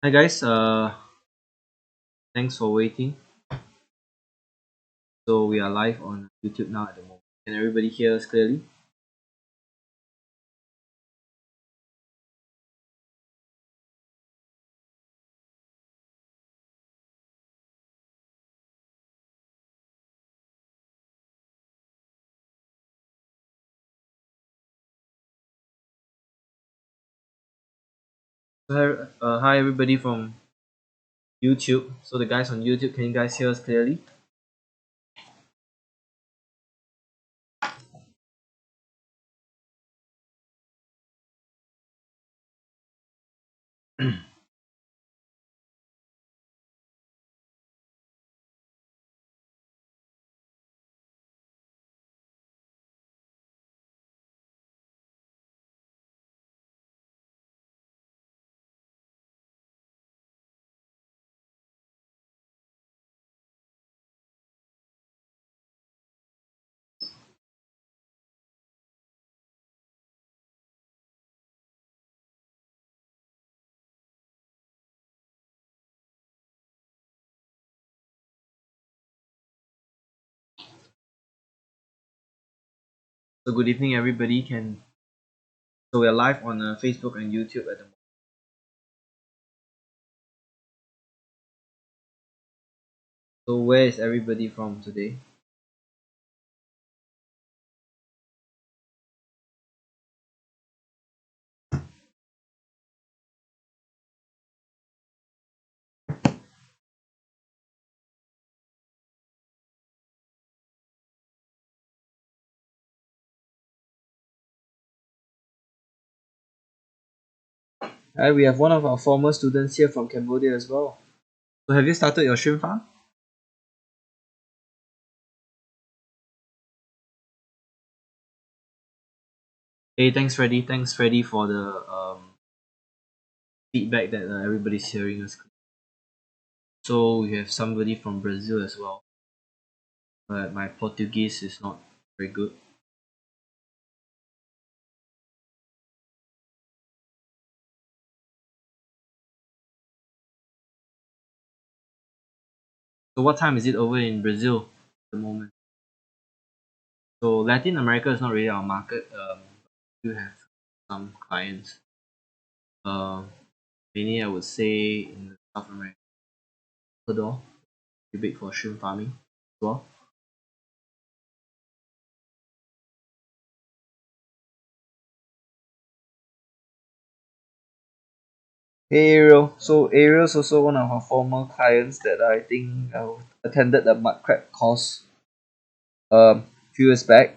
Hi guys, thanks for waiting. So we are live on YouTube now at the moment. Can everybody hear us clearly? Hi everybody from YouTube. So the guys on YouTube, can you guys hear us clearly? So good evening everybody. So we are live on Facebook and YouTube at the moment. So where is everybody from today? Hi, we have one of our former students here from Cambodia as well. So have you started your shrimp farm? Hey, thanks Freddy. Thanks Freddy for the feedback that everybody's hearing us. So we have somebody from Brazil as well. But my Portuguese is not very good. So what time is it over in Brazil at the moment? So Latin America is not really our market. We do have some clients. Uh, Mainly I would say in South America, Ecuador, pretty big for shrimp farming as well. Hey Ariel. So Ariel's also one of our former clients that I think attended the mud crab course few years back.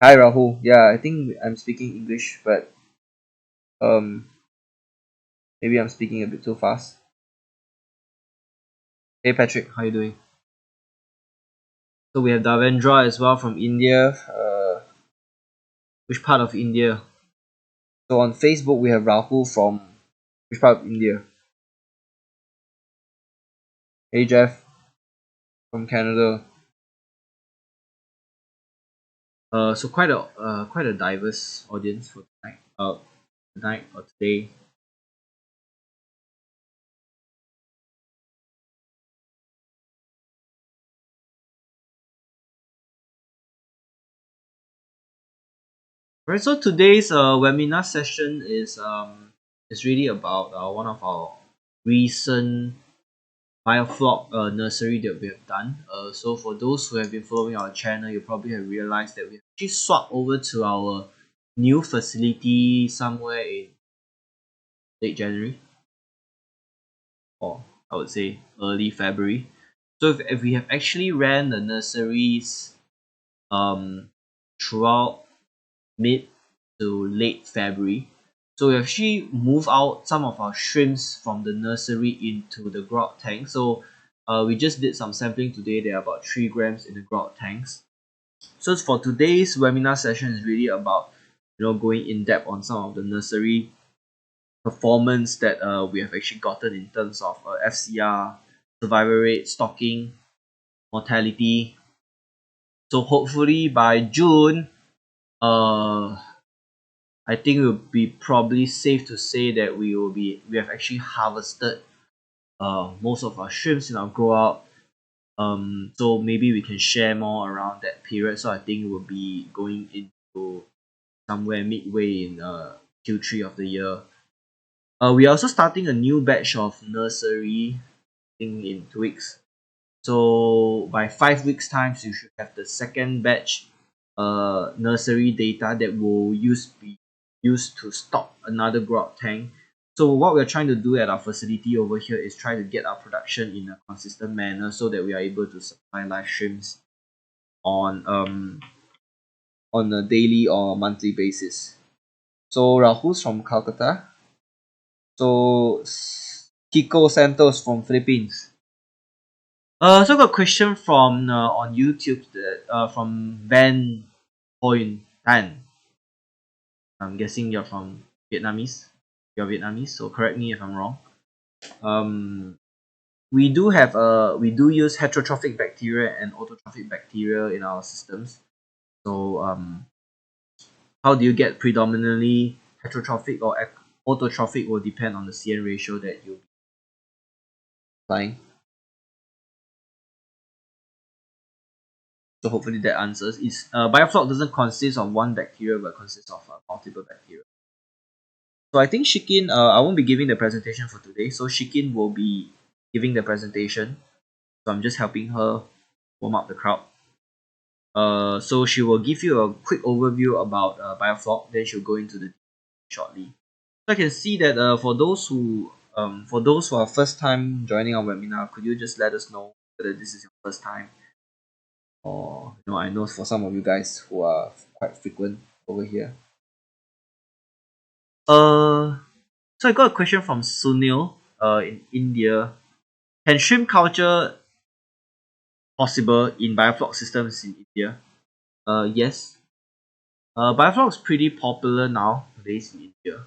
Hi Rahul. Yeah, I think I'm speaking English, but um maybe I'm speaking a bit too fast. Hey Patrick, how you doing? So we have Davendra as well from India. Which part of India? So on Facebook we have Rahul from which part of India? Hey Jeff from Canada. So quite a diverse audience for tonight. Tonight or today. Right. So today's webinar session is really about one of our recent Biofloc nursery that we have done. So for those who have been following our channel, you probably have realized that we actually swapped over to our new facility somewhere in late January, or I would say early February. So if we have actually ran the nurseries um throughout mid to late February. So we actually move out some of our shrimps from the nursery into the grog tank. So we just did some sampling today. There are about 3 grams in the grog tanks. So for today's webinar session is really about going in depth on some of the nursery performance that we have actually gotten in terms of FCR, survival rate, stocking, mortality. So hopefully by June, uh, I think it would be probably safe to say that we have actually harvested most of our shrimps in our grow out. So maybe we can share more around that period. So I think we'll be going into somewhere midway in Q3 of the year. We are also starting a new batch of nursery, I think in 2 weeks. So by 5 weeks times, you should have the second batch nursery data that will be used to stock another grow out tank. So what we're trying to do at our facility over here is try to get our production in a consistent manner so that we are able to supply live shrimps on a daily or monthly basis. So Rahul's from Calcutta. So Kiko Santos from Philippines. So I got a question from on YouTube that from Van Hoyen Tan. I'm guessing you're from Vietnamese. You're Vietnamese, so correct me if I'm wrong. Um, we do use heterotrophic bacteria and autotrophic bacteria in our systems. So how do you get predominantly heterotrophic or autotrophic will depend on the CN ratio that you applying. So hopefully that answers. Is Biofloc doesn't consist of one bacteria but consists of multiple bacteria. So I think Shikin, I won't be giving the presentation for today. So Shikin will be giving the presentation. So I'm just helping her warm up the crowd. So she will give you a quick overview about Biofloc. Then she'll go into the shortly. So I can see that for those who are first time joining our webinar, could you just let us know whether this is your first time, or I know for some of you guys who are quite frequent over here. So I got a question from Sunil in India. Can shrimp culture possible in Biofloc systems in India? Yes. Biofloc is pretty popular nowadays in India.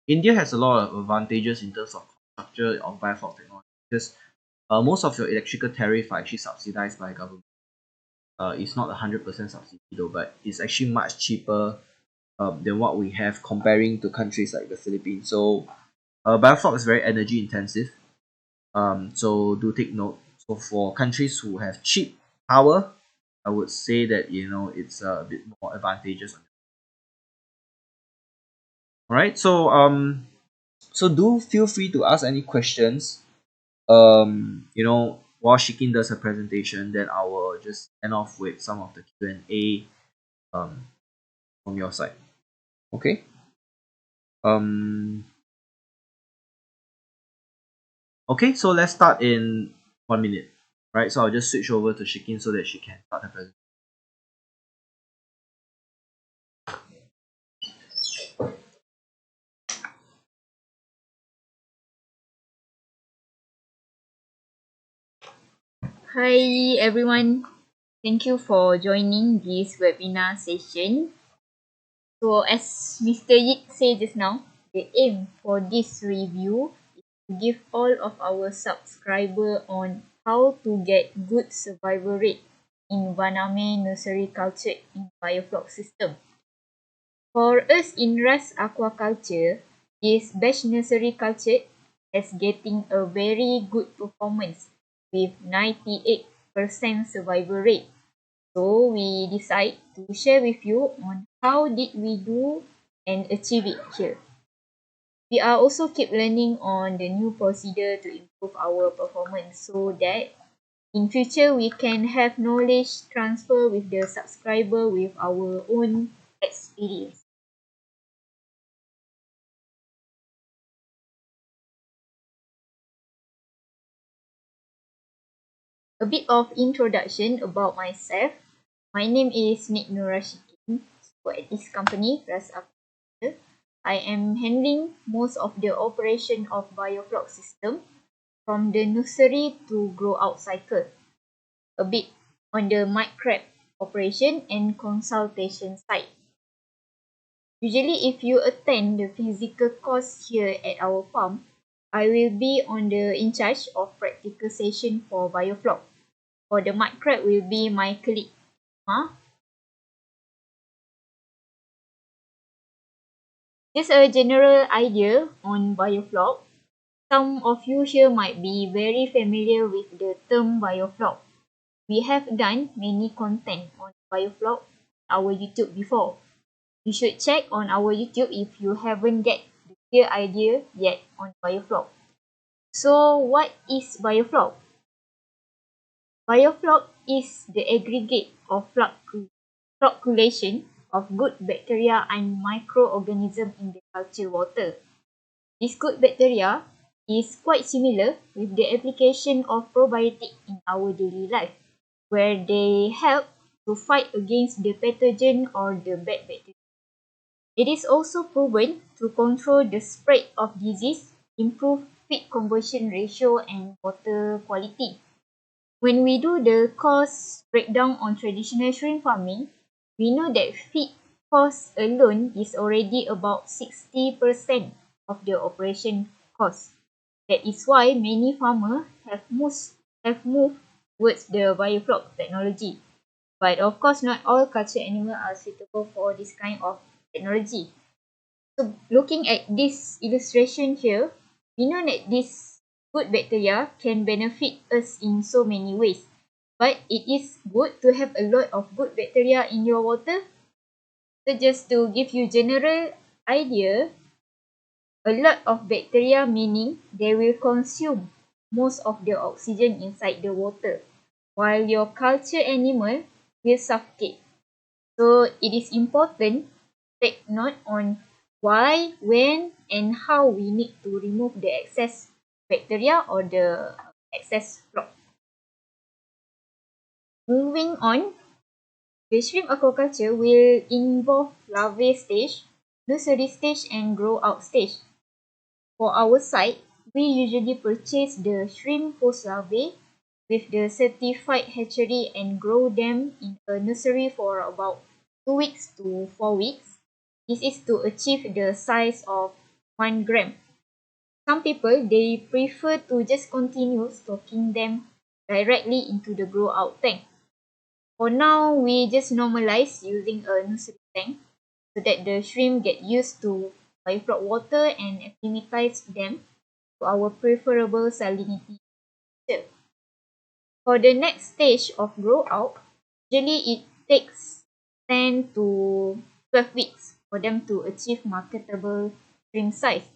India has a lot of advantages in terms of structure of Biofloc technology because most of your electrical tariff are actually subsidized by government. It's not 100% subsidy though, but it's actually much cheaper than what we have comparing to countries like the Philippines. So Biofloc is very energy intensive. So do take note. So for countries who have cheap power, I would say that it's a bit more advantageous. Alright, so do feel free to ask any questions. While Shikin does her presentation, then I will just end off with some of the Q&A from your side. Okay. Okay, so let's start in 1 minute. Right, so I'll just switch over to Shikin so that she can start her presentation. Hi everyone, thank you for joining this webinar session. So as Mr. Yik said just now, the aim for this review is to give all of our subscribers on how to get good survival rate in Vaname nursery culture in Biofloc system. For us in Ras Aquaculture, this batch nursery culture is getting a very good performance with 98% survival rate. So we decide to share with you on how did we do and achieve it here. We are also keep learning on the new procedure to improve our performance so that in future we can have knowledge transfer with the subscriber with our own experience. A bit of introduction about myself. My name is Nik Nurashikin. So at this company, Ras Aquaculture, I am handling most of the operation of Biofloc system from the nursery to grow out cycle. A bit on the microscope operation and consultation side. Usually if you attend the physical course here at our farm, I will be on the in charge of practical session for Biofloc. For the microscope will be my colleague. Just a general idea on Biofloc. Some of you here might be very familiar with the term Biofloc. We have done many content on Biofloc on our YouTube before. You should check on our YouTube if you haven't get the clear idea yet on Biofloc. So what is Biofloc? Biofloc is the aggregate of flocculation of good bacteria and microorganisms in the culture water. This good bacteria is quite similar with the application of probiotic in our daily life, where they help to fight against the pathogen or the bad bacteria. It is also proven to control the spread of disease, improve feed conversion ratio and water quality. When we do the cost breakdown on traditional shrimp farming, we know that feed cost alone is already about 60% of the operation cost. That is why many farmers have moved towards the Biofloc technology. But of course, not all culture animals are suitable for this kind of technology. So looking at this illustration here, we know that this good bacteria can benefit us in so many ways. But it is good to have a lot of good bacteria in your water. So just to give you general idea, a lot of bacteria meaning they will consume most of the oxygen inside the water, while your culture animal will suffocate. So it is important to take note on why, when, and how we need to remove the excess bacteria or the excess flora. Moving on, the shrimp aquaculture will involve larvae stage, nursery stage, and grow out stage. For our site, we usually purchase the shrimp post larvae with the certified hatchery and grow them in a nursery for about 2 weeks to 4 weeks. This is to achieve the size of 1 gram. Some people, they prefer to just continue stocking them directly into the grow out tank. For now, we just normalize using a nursery tank so that the shrimp get used to biofloc water and acclimatize them to our preferable salinity. For the next stage of grow out, usually it takes 10 to 12 weeks for them to achieve marketable shrimp size.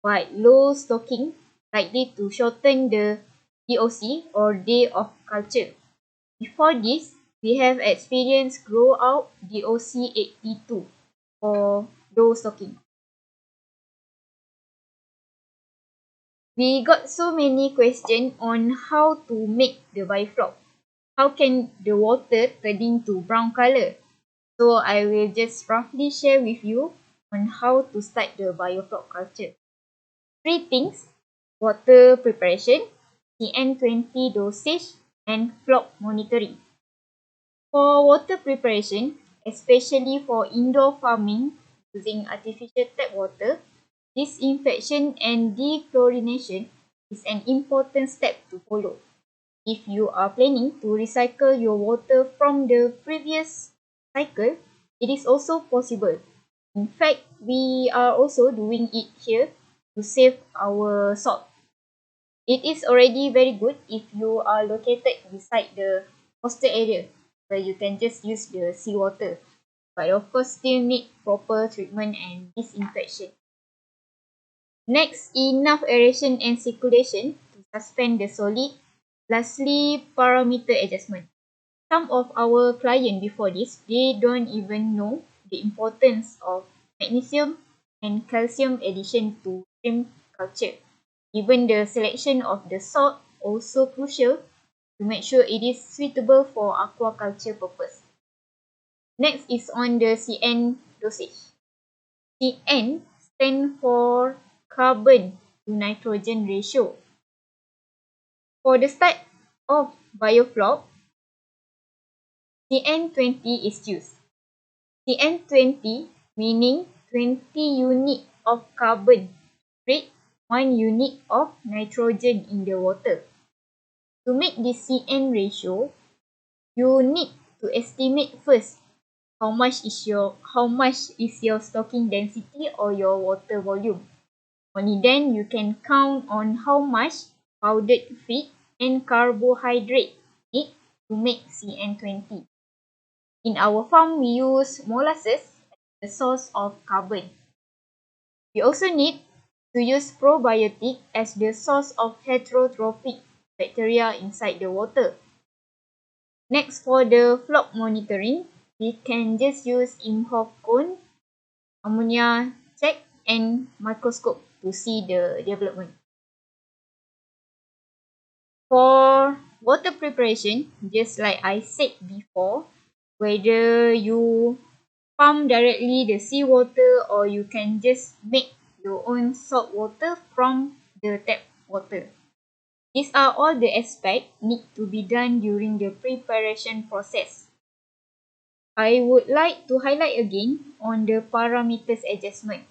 But low stocking likely to shorten the DOC or day of culture. Before this, we have experienced grow out DOC 82 for low stocking. We got so many questions on how to make the biofloc. How can the water turn into brown color? So I will just roughly share with you on how to start the biofloc culture. 3 things: water preparation, CN20 dosage, and floc monitoring. For water preparation, especially for indoor farming using artificial tap water, disinfection and dechlorination is an important step to follow. If you are planning to recycle your water from the previous cycle, it is also possible. In fact, we are also doing it here to save our salt. It is already very good if you are located beside the coastal area where you can just use the seawater. But of course, still need proper treatment and disinfection. Next, enough aeration and circulation to suspend the solid. Lastly, parameter adjustment. Some of our clients before this, they don't even know the importance of magnesium and calcium addition to shrimp culture. Even the selection of the salt also crucial to make sure it is suitable for aquaculture purpose. Next is on the CN dosage. CN stand for carbon to nitrogen ratio. For the start of biofloc, CN20 is used. CN20 meaning 20 unit of carbon treat 1 unit of nitrogen in the water. To make this CN ratio, you need to estimate first how much is your stocking density or your water volume. Only then you can count on how much powdered feed and carbohydrate need to make CN20. In our farm, we use molasses as the source of carbon. We also need to use probiotic as the source of heterotrophic bacteria inside the water. Next, for the floc monitoring, we can just use IMHOF cone, ammonia check, and microscope to see the development. For water preparation, just like I said before, whether you pump directly the seawater or you can just make your own salt water from the tap water. These are all the aspects need to be done during the preparation process. I would like to highlight again on the parameters adjustment.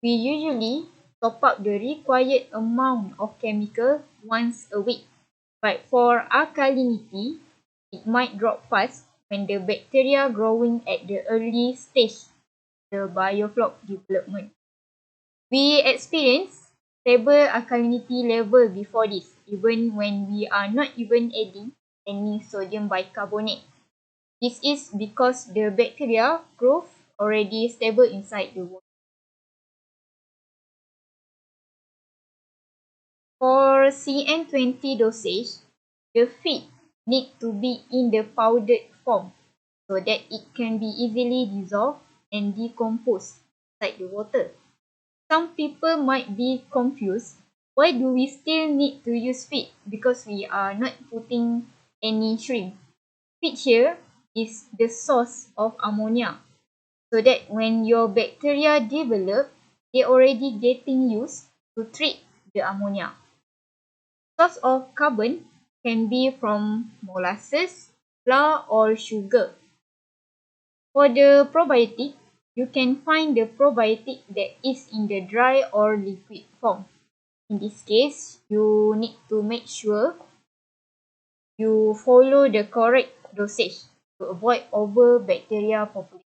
We usually top up the required amount of chemical once a week, but for alkalinity, it might drop fast when the bacteria growing at the early stage, the biofloc development. We experience stable alkalinity level before this, even when we are not even adding any sodium bicarbonate. This is because the bacteria growth already stable inside the water. For CN20 dosage, the feed need to be in the powdered form so that it can be easily dissolved and decomposed inside the water. Some people might be confused. Why do we still need to use feed? Because we are not putting any shrimp. Feed here is the source of ammonia, so that when your bacteria develop, they already getting used to treat the ammonia. Source of carbon can be from molasses, flour, or sugar. For the probiotic, you can find the probiotic that is in the dry or liquid form. In this case, you need to make sure you follow the correct dosage to avoid over bacteria population.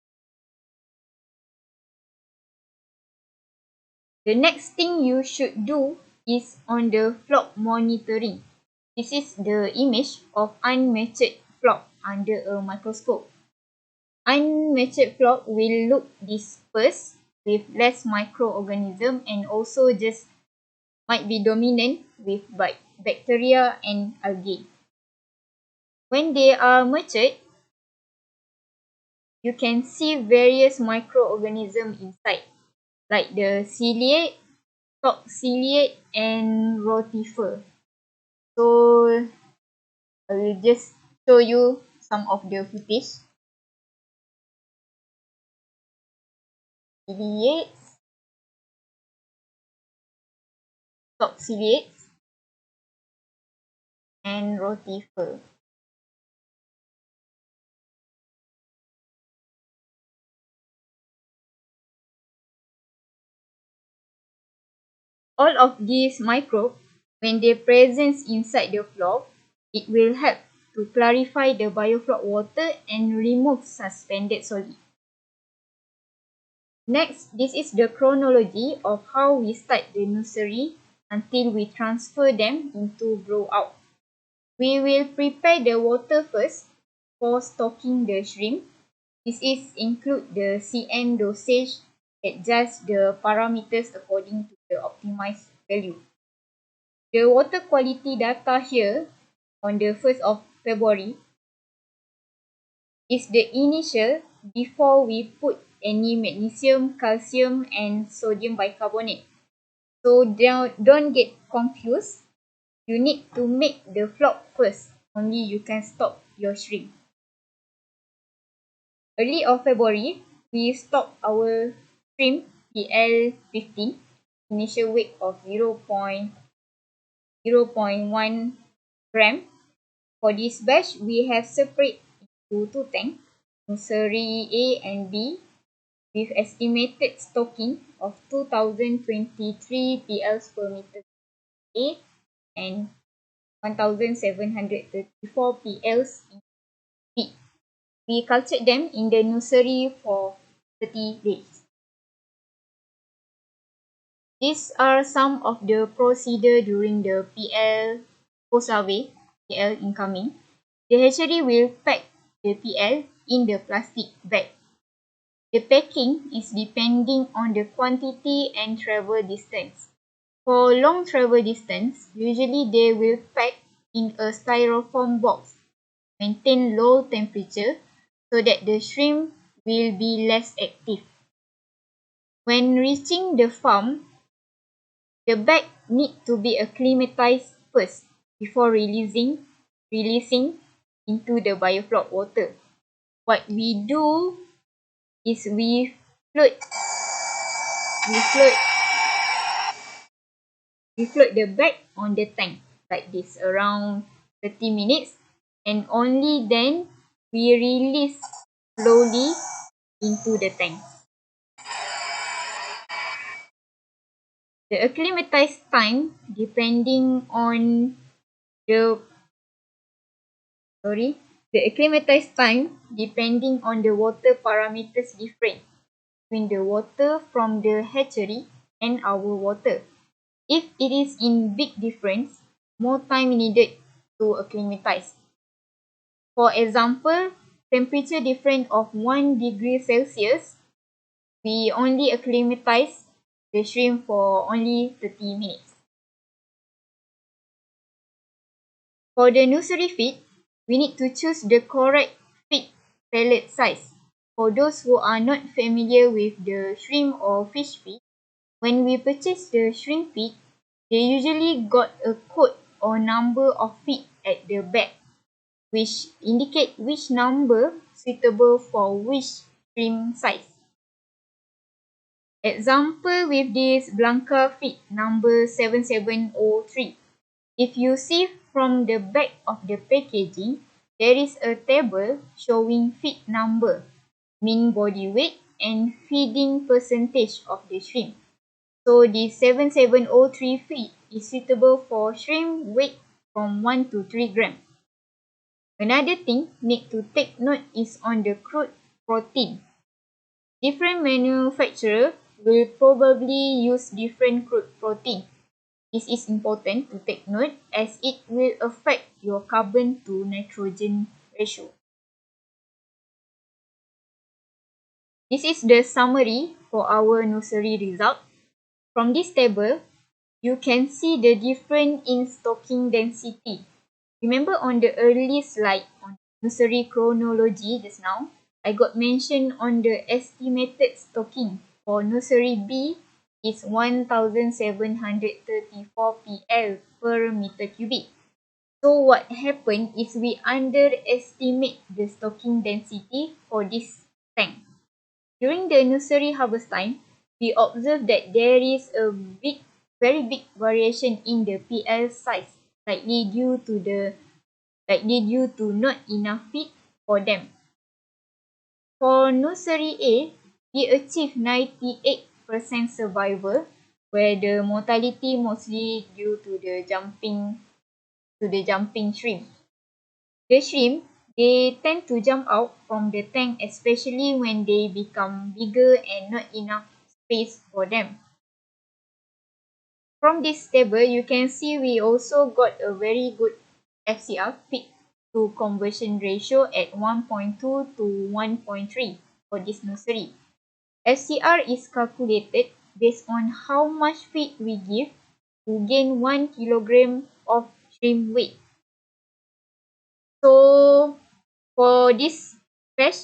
The next thing you should do is on the floc monitoring. This is the image of unmatured floc under a microscope. Unmatured floc will look dispersed with less microorganism and also just might be dominant with bacteria and algae. When they are matured, you can see various microorganisms inside, like the ciliate, top ciliate, and rotifer. So I will just show you some of the footage. Ciliates, top ciliates, and rotifer. All of these microbes, when they present inside the floc, it will help to clarify the biofloc water and remove suspended solid. Next, this is the chronology of how we start the nursery until we transfer them into grow out. We will prepare the water first for stocking the shrimp. This is include the CN dosage, adjust the parameters according to the optimized value. The water quality data here on the 1st of February is the initial before we put any magnesium, calcium, and sodium bicarbonate. So don't get confused. You need to make the floc first. Only you can stop your shrimp. Early of February, we stock our shrimp PL15, initial weight of 0.1 gram. For this batch, we have separate into two tanks, nursery A and B, with estimated stocking of 2023 PLs per meter A and 1734 PLs in B. we cultured them in the nursery for 30 days. These are some of the procedure during the PL post-survey, PL incoming. The hatchery will pack the PL in the plastic bag. The packing is depending on the quantity and travel distance. For long travel distance, usually they will pack in a styrofoam box, maintain low temperature so that the shrimp will be less active. When reaching the farm, the bag need to be acclimatized first before releasing into the Biofloc water. What we do is we float we float the bag on the tank like this around 30 minutes, and only then we release slowly into the tank. The acclimatized time depending on the the acclimatized time depending on the water parameters different between the water from the hatchery and our water. If it is in big difference, more time needed to acclimatize. For example, temperature difference of 1 degree Celsius, we only acclimatize the shrimp for only 30 minutes. For the nursery feed, we need to choose the correct feed pellet size. For those who are not familiar with the shrimp or fish feed, when we purchase the shrimp feed, they usually got a code or number of feet at the back, which indicate which number suitable for which shrimp size. Example with this Blanca feed number 7703. If you see from the back of the packaging, there is a table showing feed number, mean body weight, and feeding percentage of the shrimp. So the 7703 feed is suitable for shrimp weight from 1 to 3 gram. Another thing need to take note is on the crude protein. Different manufacturer will probably use different crude protein. This is important to take note as it will affect your carbon to nitrogen ratio. This is the summary for our nursery result. From this table, you can see the difference in stocking density. Remember on the early slide on nursery chronology just now, I got mentioned on the estimated stocking for nursery B is 1734 PL per meter cubic. So what happened is we underestimate the stocking density for this tank. During the nursery harvest time, we observe that there is a very big variation in the PL size, likely due to not enough feed for them. For nursery A, we achieve 98% survival, where the mortality mostly due to the jumping shrimp. The shrimp, they tend to jump out from the tank, especially when they become bigger and not enough space for them. From this table, you can see we also got a very good FCR, feed to conversion ratio at 1.2 to 1.3 for this nursery. FCR is calculated based on how much feed we give to gain 1 kilogram of shrimp weight. So for this batch,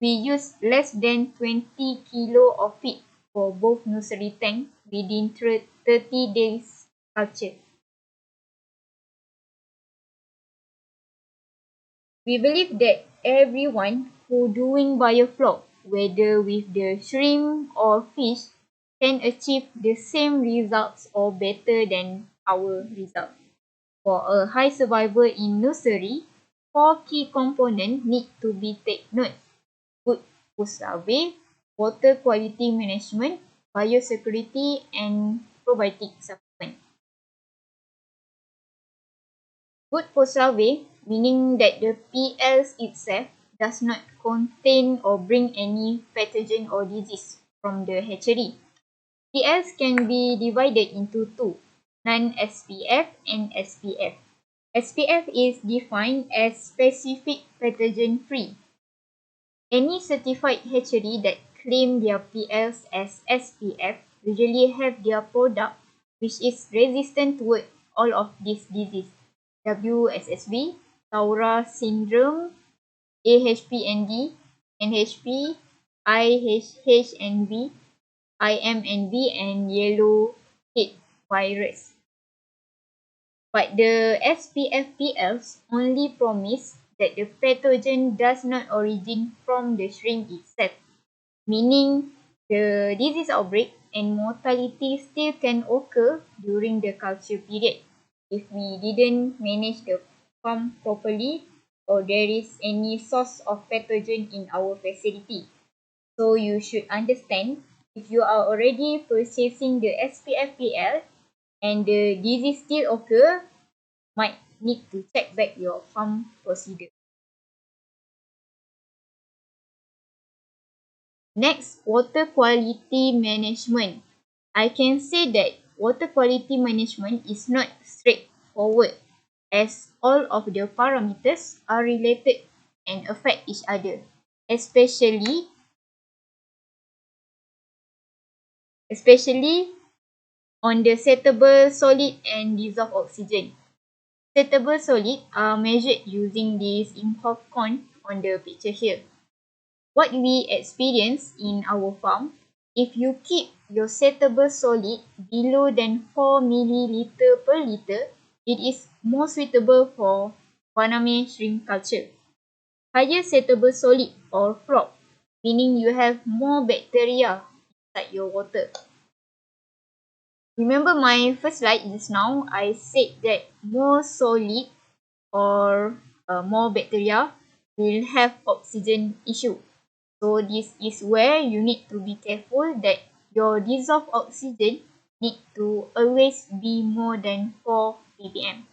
we use less than 20 kilo of feed for both nursery tank within 30 days culture. We believe that everyone who doing biofloc, whether with the shrimp or fish, can achieve the same results or better than our result. For a high survival in nursery, 4 key components need to be taken note. Good food survey, water quality management, biosecurity, and probiotic supplement. Good food survey, meaning that the PLs itself does not contain or bring any pathogen or disease from the hatchery. PLs can be divided into two, non-SPF and SPF. SPF is defined as specific pathogen free. Any certified hatchery that claim their PLs as SPF usually have their product which is resistant toward all of these diseases: WSSB, Taura syndrome, AHPND, NHP, IHHNV, IMNV, and yellow head virus. But the SPF PLs only promise that the pathogen does not originate from the shrimp itself, meaning the disease outbreak and mortality still can occur during the culture period if we didn't manage the farm properly or there is any source of pathogen in our facility. So you should understand, if you are already purchasing the SPF PL and the disease still occur, might need to check back your farm procedure. Next, water quality management. I can say that water quality management is not straightforward as all of the parameters are related and affect each other, especially on the settable solid and dissolved oxygen. Settable solid are measured using this imhoff con on the picture here. What we experience in our farm, if you keep your settable solid below than 4 milliliter per liter, it is more suitable for Paname shrimp culture. Higher settable solid or Floc, meaning you have more bacteria inside your water. Remember my first slide just now, I said that more solid or more bacteria will have oxygen issue. So this is where you need to be careful that your dissolved oxygen need to always be more than 4 ppm.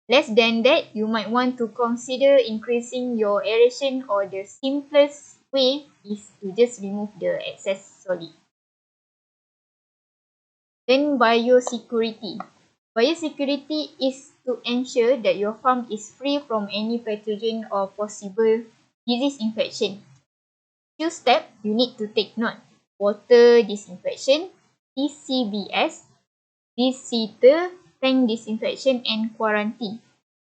Less than that, you might want to consider increasing your aeration, or the simplest way is to just remove the excess solid. Then biosecurity. Biosecurity is to ensure that your farm is free from any pathogen or possible disease infection. Few steps you need to take note: water disinfection, TCBS, visitor, tank disinfection, and quarantine.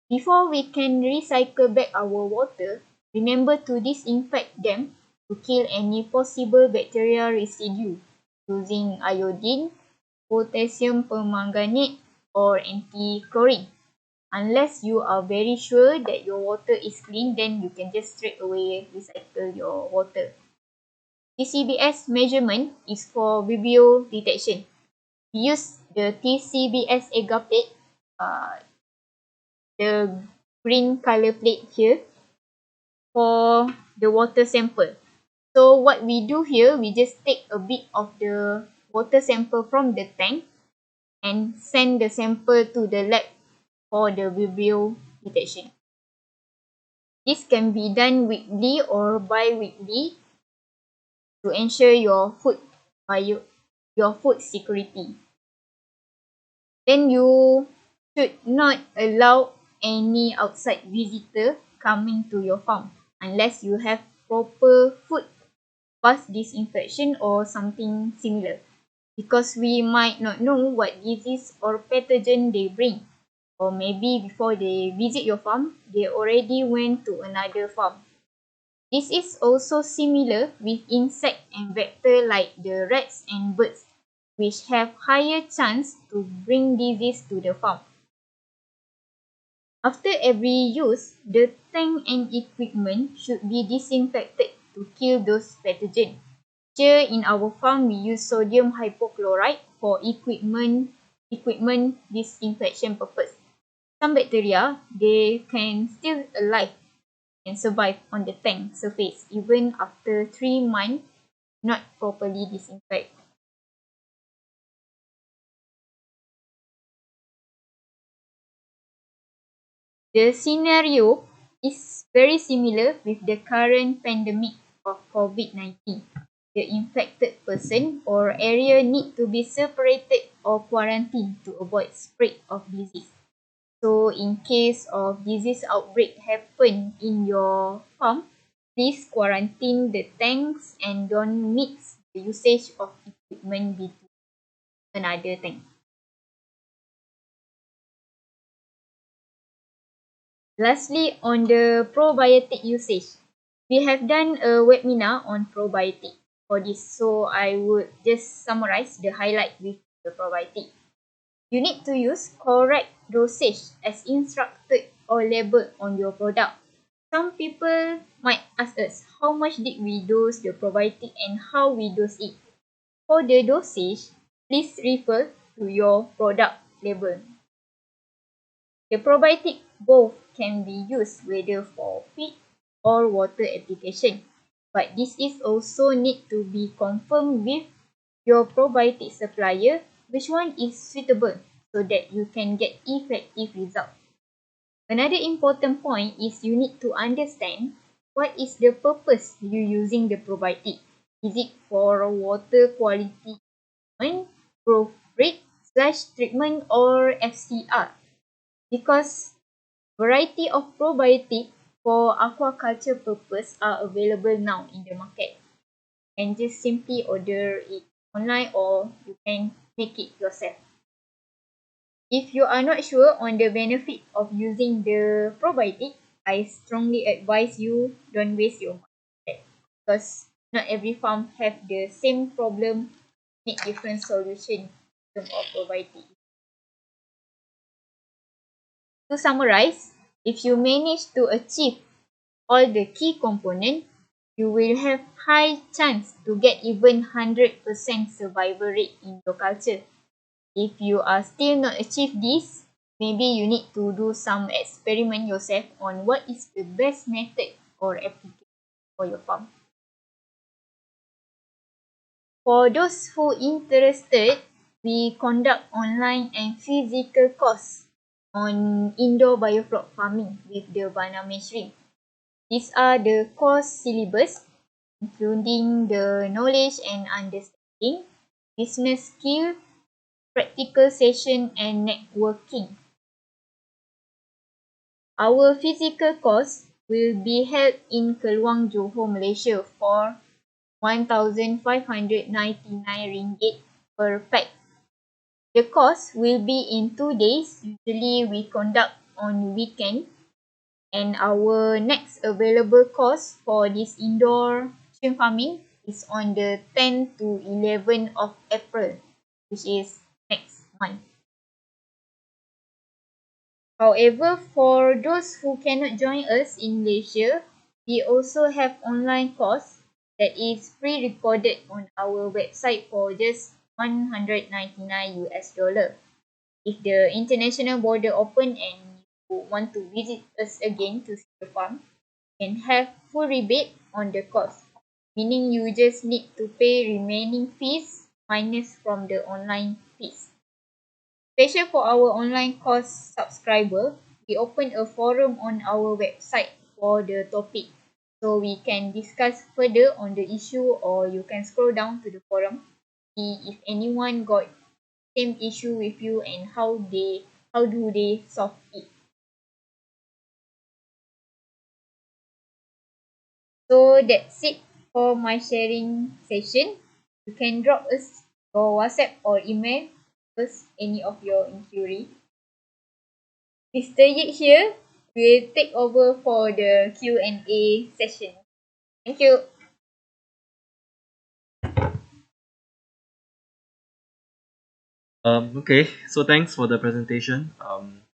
Before we can recycle back our water, remember to disinfect them to kill any possible bacterial residue using iodine, potassium permanganate, or anti-chlorine. Unless you are very sure that your water is clean, then you can just straight away recycle your water. TCBS measurement is for Vibrio detection. We use the TCBS agar plate, the green color plate here, for the water sample. So what we do here, we just take a bit of the water sample from the tank and send the sample to the lab for the Vibrio detection. This can be done weekly or bi-weekly to ensure your food security. Then you should not allow any outside visitor coming to your farm unless you have proper food pass disinfection or something similar, because we might not know what disease or pathogen they bring, or maybe before they visit your farm they already went to another farm. This is also similar with insect and vector like the rats and birds, which have higher chance to bring disease to the farm. After every use, the tank and equipment should be disinfected to kill those pathogens. Here in our farm, we use sodium hypochlorite for equipment disinfection purpose. Some bacteria, they can still alive and survive on the tank surface even after 3 months not properly disinfected. The scenario is very similar with the current pandemic of COVID-19. The infected person or area need to be separated or quarantined to avoid spread of disease. So in case of disease outbreak happen in your farm, please quarantine the tanks and don't mix the usage of equipment between another tank. Lastly, on the probiotic usage, we have done a webinar on probiotic for this. So I would just summarize the highlight with the probiotic. You need to use correct dosage as instructed or labeled on your product. Some people might ask us how much did we dose the probiotic and how we dose it. For the dosage, please refer to your product label. The probiotic both can be used whether for feed or water application, but this is also need to be confirmed with your probiotic supplier which one is suitable so that you can get effective result. Another important point is you need to understand what is the purpose you using the probiotic. Is it for water quality treatment, growth rate, treatment or FCR? Because variety of probiotic for aquaculture purpose are available now in the market. And just simply order it online or you can make it yourself. If you are not sure on the benefit of using the probiotic, I strongly advise you don't waste your money because not every farm have the same problem, need different solution in terms of probiotic. To summarize, if you manage to achieve all the key components, you will have high chance to get even 100% survival rate in your culture. If you are still not achieve this, maybe you need to do some experiment yourself on what is the best method or application for your farm. For those who interested, we conduct online and physical course on indoor biofloc farming with the Baname shrimp. These are the course syllabus, including the knowledge and understanding, business skill, practical session and networking. Our physical course will be held in Keluang, Johor, Malaysia for RM1,599 per pack. The course will be in 2 days. Usually we conduct on weekend. And our next available course for this indoor shrimp farming is on the 10th to 11th of April, which is next month. However, for those who cannot join us in Malaysia, we also have online course that is pre-recorded on our website for just $199. If the international border open and you want to visit us again to see the farm, you can have full rebate on the cost, meaning you just need to pay remaining fees minus from the online fees. Special for our online course subscriber, we open a forum on our website for the topic. So we can discuss further on the issue or you can scroll down to the forum, see if anyone got same issue with you and how do they solve it. So that's it for my sharing session. You can drop us your WhatsApp or email us any of your inquiry. Mr. Yik here will take over for the Q&A session. Thank you. Okay, so thanks for the presentation.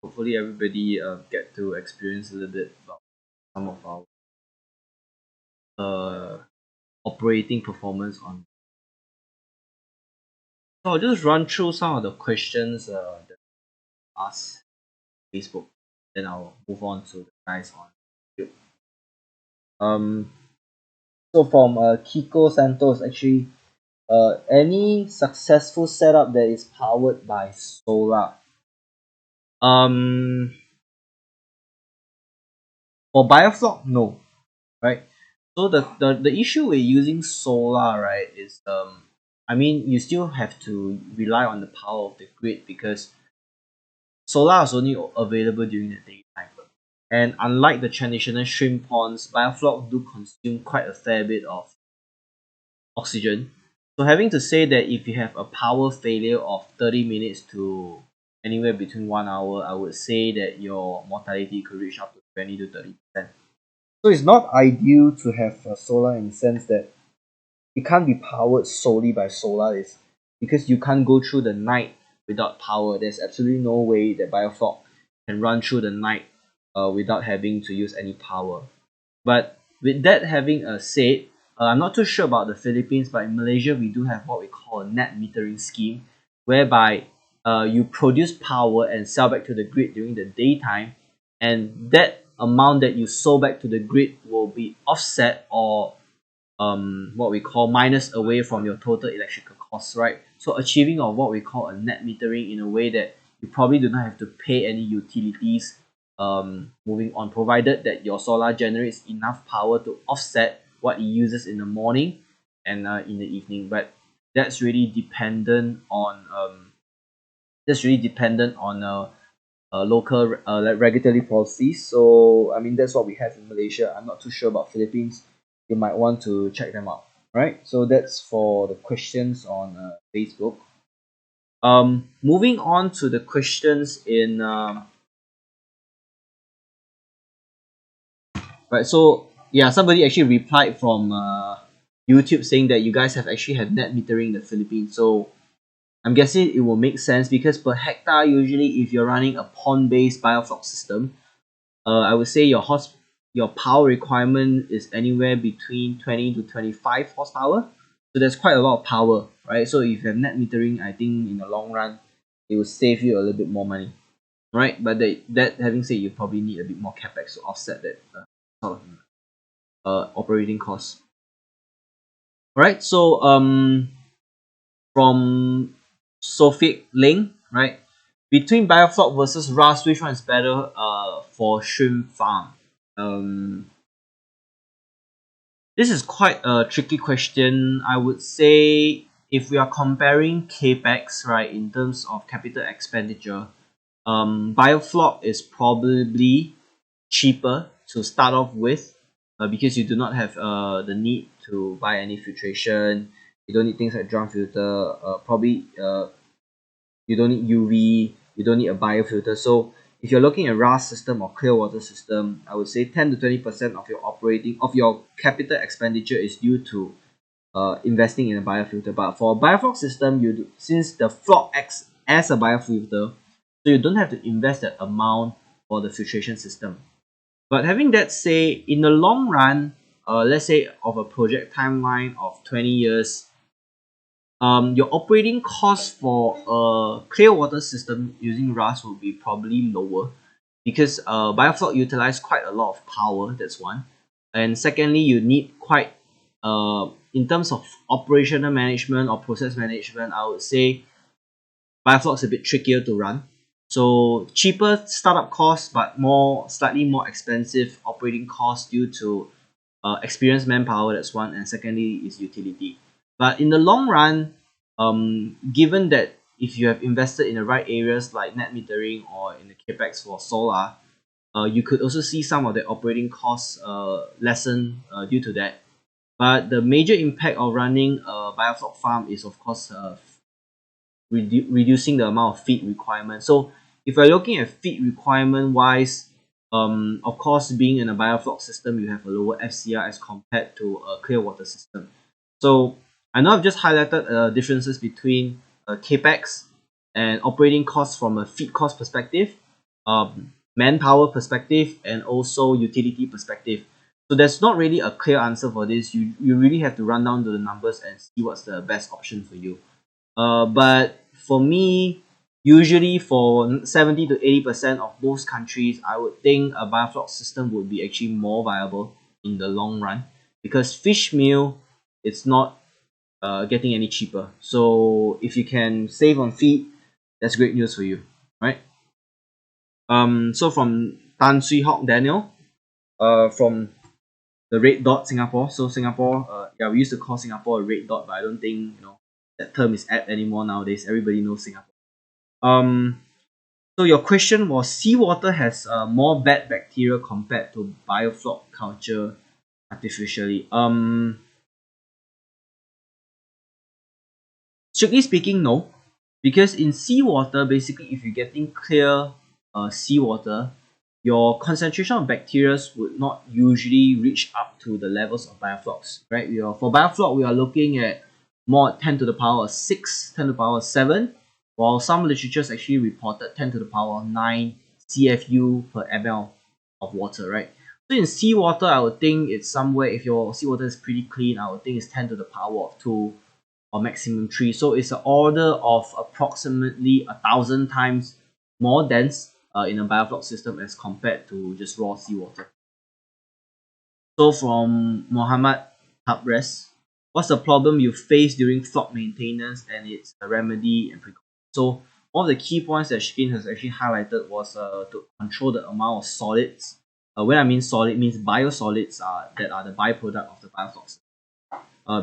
Hopefully everybody get to experience a little bit about some of our operating performance on. So I'll just run through some of the questions that asked Facebook. Then I'll move on to the guys on YouTube. So from Kiko Santos, actually, any successful setup that is powered by solar. Um, For Biofloc, no, right? So the issue with using solar, right, is I mean you still have to rely on the power of the grid because solar is only available during the daytime. And unlike the traditional shrimp ponds, Biofloc do consume quite a fair bit of oxygen. So having to say that if you have a power failure of 30 minutes to anywhere between 1 hour, I would say that your mortality could reach up to 20 to 30%. So it's not ideal to have solar in the sense that it can't be powered solely by solar is because you can't go through the night without power. There's absolutely no way that Biofloc can run through the night without having to use any power. But with that having said, I'm not too sure about the Philippines, but in Malaysia we do have what we call a net metering scheme, whereby you produce power and sell back to the grid during the daytime, and that amount that you sold back to the grid will be offset or what we call minus away from your total electrical costs, right? So achieving of what we call a net metering in a way that you probably do not have to pay any utilities moving on, provided that your solar generates enough power to offset what it uses in the morning and in the evening. But that's really dependent on local like regulatory policies. So I mean that's what we have in Malaysia. I'm not too sure about Philippines. You might want to check them out. Right. So that's for the questions on Facebook. Moving on to the questions in right. So yeah, somebody actually replied from YouTube saying that you guys have actually had net metering in the Philippines. So I'm guessing it will make sense because per hectare, usually if you're running a pond-based biofloc system, I would say your power requirement is anywhere between 20 to 25 horsepower. So there's quite a lot of power, right? So if you have net metering, I think in the long run, it will save you a little bit more money, right? But that having said, you probably need a bit more capex to offset that sort of operating costs. All right. So from Sophic Ling, right? Between Biofloc versus Rust, which one is better for shrimp farm? Um, This is quite a tricky question. I would say if we are comparing capex, right, in terms of capital expenditure, Biofloc is probably cheaper to start off with because you do not have the need to buy any filtration. You don't need things like drum filter. Probably you don't need UV. You don't need a biofilter. So if you're looking at RAS system or clear water system, I would say 10 to 20% of your capital expenditure is due to investing in a biofilter. But for a biofloc system, since the Floc acts as a biofilter, so you don't have to invest that amount for the filtration system. But having that say, in the long run, let's say of a project timeline of 20 years, your operating cost for a clear water system using Rust will be probably lower because Biofloc utilize quite a lot of power. That's one, and secondly, you need quite in terms of operational management or process management, I would say Biofloc is a bit trickier to run. So cheaper startup costs, but slightly more expensive operating costs due to experienced manpower. That's one, and secondly is utility. But in the long run, given that if you have invested in the right areas like net metering or in the capex for solar, you could also see some of the operating costs lessen due to that. But the major impact of running a biofloc farm is of course reducing the amount of feed requirement. So if we're looking at feed requirement wise, of course, being in a biofloc system, you have a lower FCR as compared to a clear water system. So I know I've just highlighted differences between capex and operating costs from a feed cost perspective, manpower perspective, and also utility perspective. So there's not really a clear answer for this. You really have to run down to the numbers and see what's the best option for you. But for me, usually for 70 to 80% of most countries, I would think a biofloc system would be actually more viable in the long run because fish meal it's not getting any cheaper. So if you can save on feed, that's great news for you, right? So from Tan Sui Hock Daniel, from the red dot Singapore. So Singapore, yeah, we used to call Singapore a red dot, but I don't think that term is apt anymore nowadays. Everybody knows Singapore. So your question was seawater has more bad bacteria compared to biofloc culture artificially. Strictly speaking, no, because in seawater, basically, if you're getting clear seawater, your concentration of bacteria would not usually reach up to the levels of bioflocs, right? For biofloc, we are looking at more 10 to the power 6, 10 to the power 7, while some literatures actually reported 10 to the power 9 CFU per ml of water, right? So in seawater, I would think it's somewhere, if your seawater is pretty clean, I would think it's 10 to the power of 2 or maximum 3. So it's an order of approximately 1,000 times more dense in a biofloc system as compared to just raw seawater. So from Mohammed Tabres, what's the problem you face during floc maintenance and its remedy and precaution? So one of the key points that Shkin has actually highlighted was to control the amount of solids. When I mean solid, means biosolids that are the byproduct of the biofloc,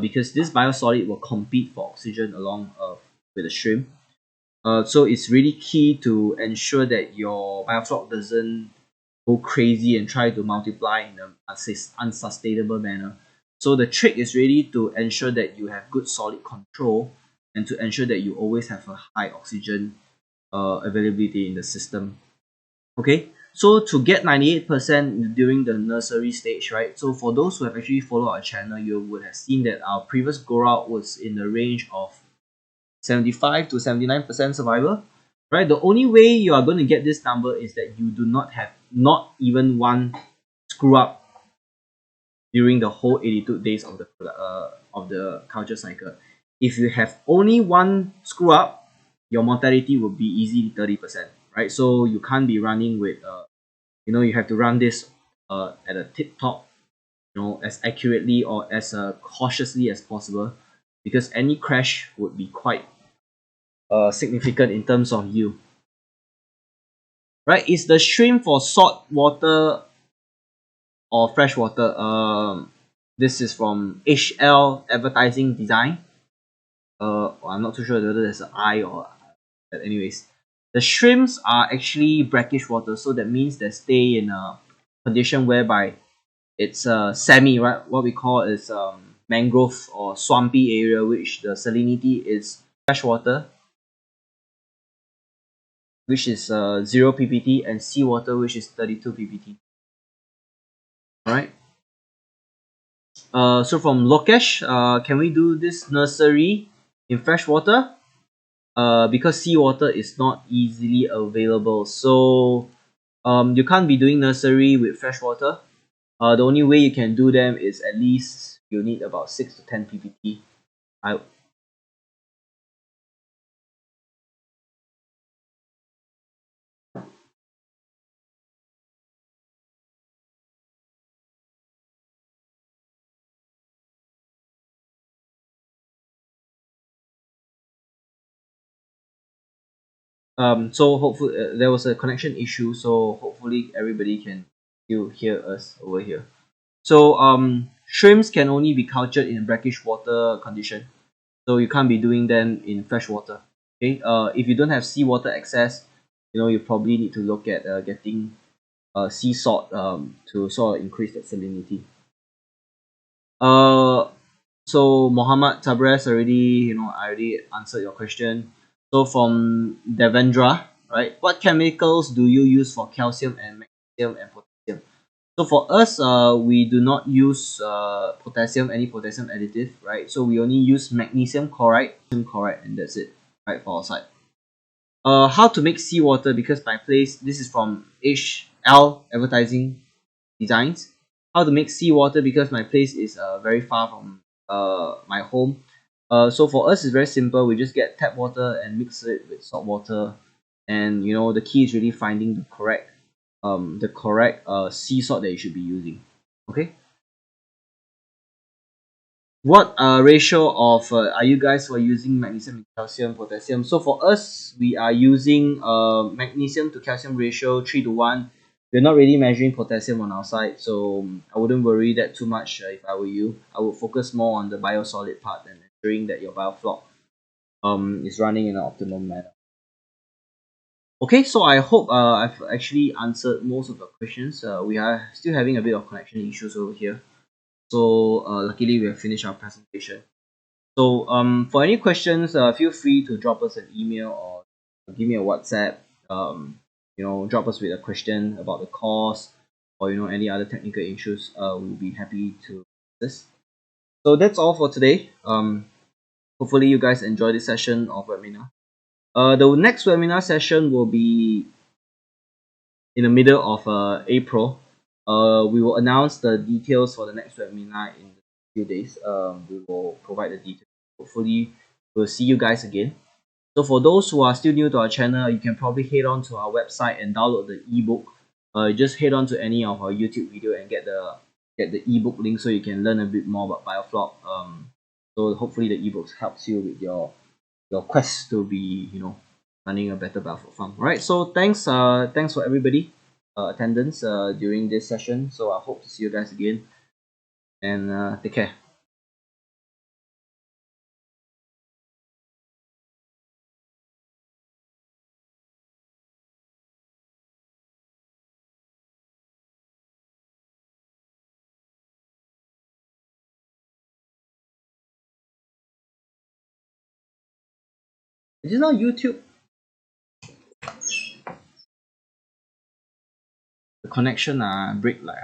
because this biosolid will compete for oxygen along with the shrimp. So it's really key to ensure that your biofloc doesn't go crazy and try to multiply in an unsustainable manner. So the trick is really to ensure that you have good solid control and to ensure that you always have a high oxygen availability in the system. Okay, so to get 98% during the nursery stage, right? So for those who have actually followed our channel, you would have seen that our previous go out was in the range of 75 to 79% survival, right? The only way you are going to get this number is that you do not have not even one screw up during the whole 82 days of the culture cycle. If you have only one screw up, your mortality will be easily 30%, right? So you can't be running with you have to run this at a tip top, as accurately or as cautiously as possible, because any crash would be quite significant in terms of yield. Right? Is the shrimp for salt water or fresh water? This is from HL Advertising Design. I'm not too sure whether there's an I or, but anyways, the shrimps are actually brackish water, so that means they stay in a condition whereby it's semi, right? What we call is mangrove or swampy area, which the salinity is fresh water, which is 0 ppt, and seawater, which is 32 ppt. Alright. So from Lokesh, can we do this nursery in fresh water? Because seawater is not easily available, so you can't be doing nursery with fresh water. The only way you can do them is at least you need about 6 to 10 ppt. So hopefully there was a connection issue, so hopefully everybody can still hear us over here. So shrimps can only be cultured in brackish water condition, so you can't be doing them in fresh water. Okay, if you don't have seawater access, you probably need to look at getting sea salt to sort of increase that salinity. So Mohammed Tabres already, I already answered your question. So from Devendra, right? What chemicals do you use for calcium and magnesium and potassium? So for us, we do not use any potassium additive, right? So we only use magnesium chloride, and that's it, right, for our side. How to make seawater, because my place, this is from HL Advertising Designs. How to make seawater, because my place is very far from my home. So for us, it's very simple. We just get tap water and mix it with salt water, and the key is really finding the correct sea salt that you should be using. Okay. What ratio of are you guys for using magnesium, calcium, potassium? So for us, we are using magnesium to calcium ratio 3 to 1, we're not really measuring potassium on our side, so I wouldn't worry that too much if I were you. I would focus more on the biosolid part and ensuring that your biofloc is running in an optimum manner. Okay, so I hope I've actually answered most of the questions. We are still having a bit of connection issues over here, so luckily we have finished our presentation. So for any questions, feel free to drop us an email or give me a WhatsApp. Drop us with a question about the course or any other technical issues. We'll be happy to this. So that's all for today. Hopefully you guys enjoy this session of webinar. The next webinar session will be in the middle of April. We will announce the details for the next webinar in a few days. We will provide the details. Hopefully, we'll see you guys again. So for those who are still new to our channel, you can probably head on to our website and download the ebook. Just head on to any of our YouTube video and get the ebook link so you can learn a bit more about Biofloc. So hopefully the ebooks helps you with your quest to be running a better Biofloc farm. Alright, so thanks for everybody attendance during this session. So I hope to see you guys again and take care. Is it not YouTube? The connection break like